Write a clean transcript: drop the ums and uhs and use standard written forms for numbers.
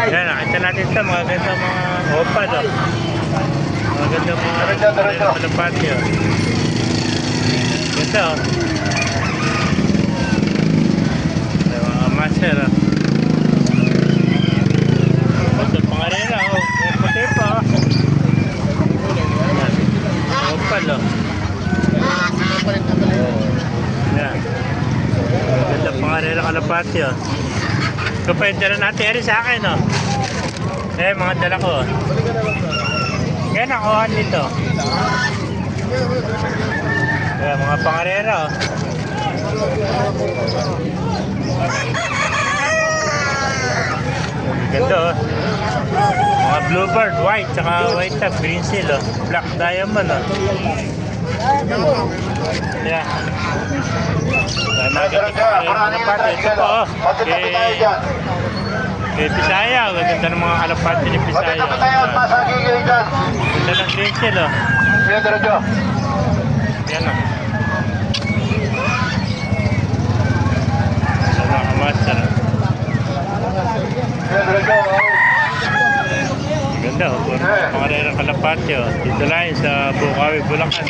Yan, nakita natin ito. Mga ganda mga opal, oh. Mga ganda mga kalapati, oh. Ganda, oh. Mga master, oh. Ito, pangarela, oh. May puti pa, oh. Yan. Opal, oh. Yan. Ganda pangarela kalapati, oh. Ito pa yung dala natin rin sa akin, oh. Eh, mga dala ko, oh. Kaya nakuhaan dito. Kaya mga pangarera, oh. Ganda, oh. Mga bluebird, white, saka white tag, green seal, oh. Black diamond, oh. Yeah. Kaya mga kalapati, ito po, oh. Kay Pisaya, ganda ng mga kalapati ni Pisaya. Ganda ng green seal, oh. Yan, oh. Yan mga kamaster, oh. Ganda, oh. Pangarera kalapati, oh. Dito lang sa Bukawi, Bulacan.